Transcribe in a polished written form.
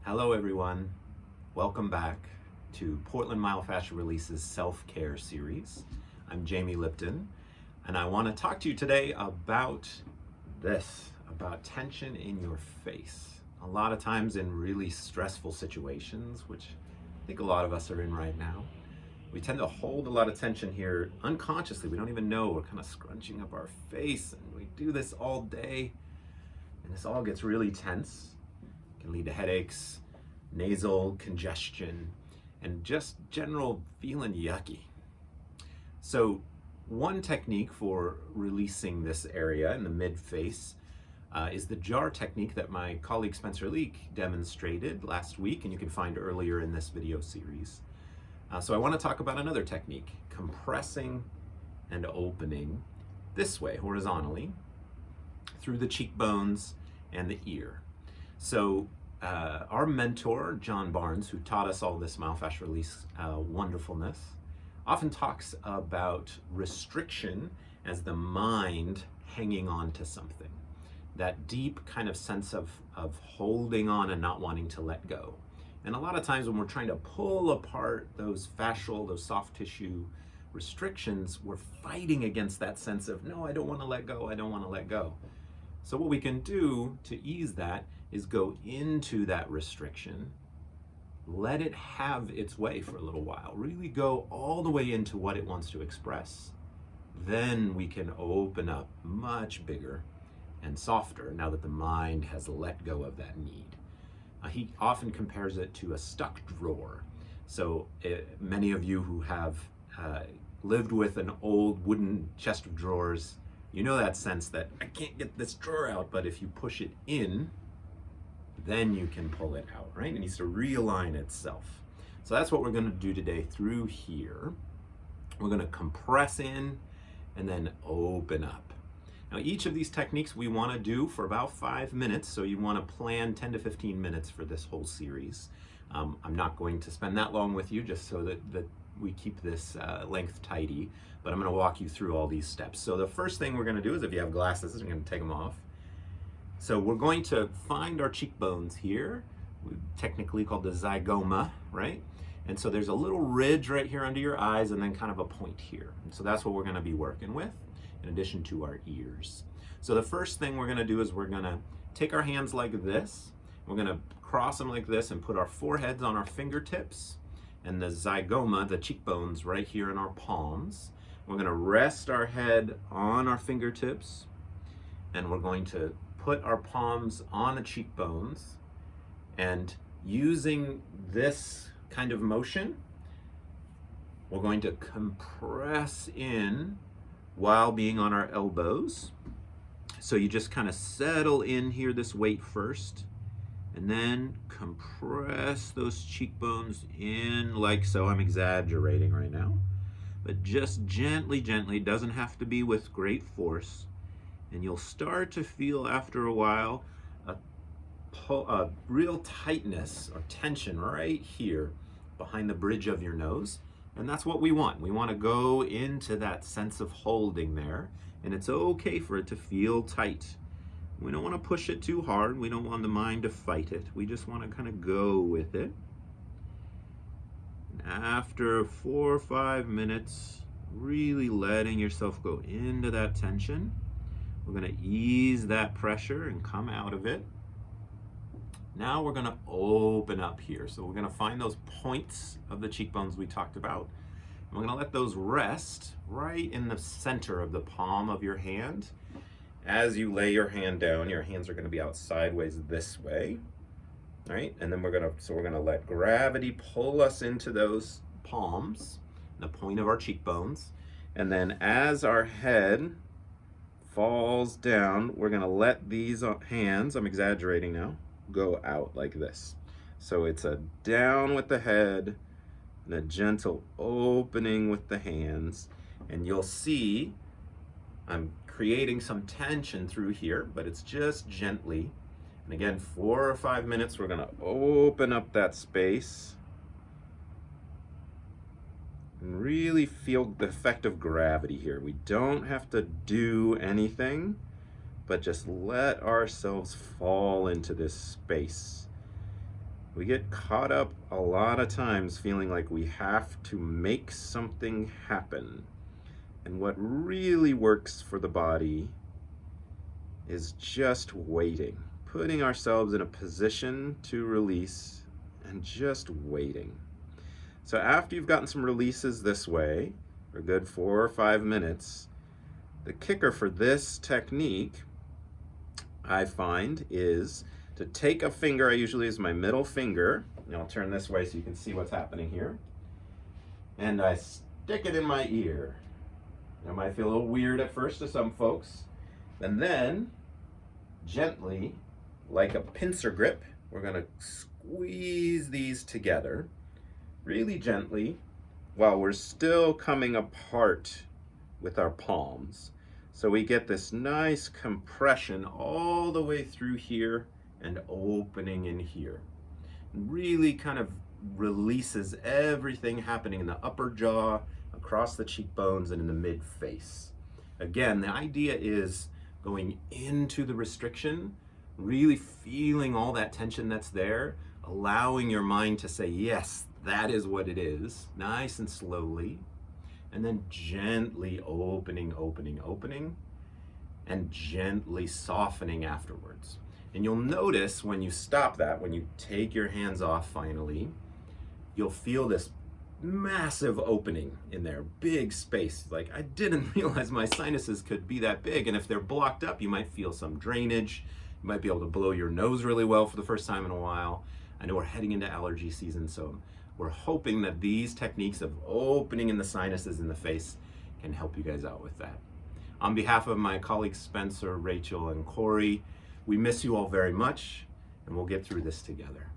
Hello everyone, welcome back to Portland Myofascial Release's self-care series. I'm Jamie Lipton, and I want to talk to you today about about tension in your face. A lot of times in really stressful situations, which I think a lot of us are in right now, we tend to hold a lot of tension here unconsciously. We don't even know. We're kind of scrunching up our face, and we do this all day, and this all gets really tense. It can lead to headaches, nasal congestion, and just general feeling yucky. So one technique for releasing this area in the mid-face is the jar technique that my colleague Spencer Leak demonstrated last week, and you can find earlier in this video series. So I want to talk about another technique, compressing and opening this way, horizontally, through the cheekbones and the ear. So our mentor, John Barnes, who taught us all this myofascial release wonderfulness, often talks about restriction as the mind hanging on to something. That deep kind of sense of holding on and not wanting to let go. And a lot of times when we're trying to pull apart those fascial, those soft tissue restrictions, we're fighting against that sense of, no, I don't want to let go, I don't want to let go. So what we can do to ease that is go into that restriction, let it have its way for a little while, really go all the way into what it wants to express. Then we can open up much bigger and softer now that the mind has let go of that need. He often compares it to a stuck drawer. So many of you who have lived with an old wooden chest of drawers, you know that sense that I can't get this drawer out, but if you push it in, then you can pull it out, right? It needs to realign itself. So that's what we're going to do today through here. We're going to compress in and then open up. Now, each of these techniques we want to do for about 5 minutes, so you want to plan 10 to 15 minutes for this whole series. I'm not going to spend that long with you just so that we keep this length tidy, but I'm going to walk you through all these steps. So the first thing we're going to do is, if you have glasses, you're going to take them off. So we're going to find our cheekbones here, technically called the zygoma, right? And so there's a little ridge right here under your eyes and then kind of a point here. And so that's what we're going to be working with, in addition to our ears. So the first thing we're going to do is we're going to take our hands like this. We're going to cross them like this and put our foreheads on our fingertips and the zygoma, the cheekbones, right here in our palms. We're going to rest our head on our fingertips, and we're going to put our palms on the cheekbones, and using this kind of motion, we're going to compress in while being on our elbows. So you just kind of settle in here, this weight first, and then compress those cheekbones in like so. I'm exaggerating right now, but just gently, gently, doesn't have to be with great force. And you'll start to feel after a while a real tightness or tension right here behind the bridge of your nose. And that's what we want. We want to go into that sense of holding there. And it's okay for it to feel tight. We don't want to push it too hard. We don't want the mind to fight it. We just want to kind of go with it. And after 4 or 5 minutes, really letting yourself go into that tension, we're going to ease that pressure and come out of it. Now we're going to open up here. So we're going to find those points of the cheekbones we talked about. And we're going to let those rest right in the center of the palm of your hand. As you lay your hand down, your hands are going to be out sideways this way. All right? And then we're going to let gravity pull us into those palms, the point of our cheekbones. And then as our head falls down, we're going to let these hands, I'm exaggerating now, go out like this. So it's a down with the head and a gentle opening with the hands. And you'll see I'm creating some tension through here, but it's just gently. And again, 4 or 5 minutes, we're going to open up that space and really feel the effect of gravity here. We don't have to do anything, but just let ourselves fall into this space. We get caught up a lot of times feeling like we have to make something happen. And what really works for the body is just waiting, putting ourselves in a position to release and just waiting. So after you've gotten some releases this way, for a good 4 or 5 minutes, the kicker for this technique, I find, is to take a finger. I usually use my middle finger, and I'll turn this way so you can see what's happening here, and I stick it in my ear. It might feel a little weird at first to some folks, and then gently, like a pincer grip, we're going to squeeze these together really gently while we're still coming apart with our palms. So we get this nice compression all the way through here and opening in here. Really kind of releases everything happening in the upper jaw, across the cheekbones, and in the mid-face. Again, the idea is going into the restriction, really feeling all that tension that's there, allowing your mind to say, yes, that is what it is, nice and slowly, and then gently opening, and gently softening afterwards. And you'll notice when you stop that, when you take your hands off finally, you'll feel this massive opening in there, big space. Like, I didn't realize my sinuses could be that big, and if they're blocked up, you might feel some drainage. You might be able to blow your nose really well for the first time in a while. I know we're heading into allergy season, so we're hoping that these techniques of opening in the sinuses in the face can help you guys out with that. On behalf of my colleagues Spencer, Rachel, and Corey, we miss you all very much, and we'll get through this together.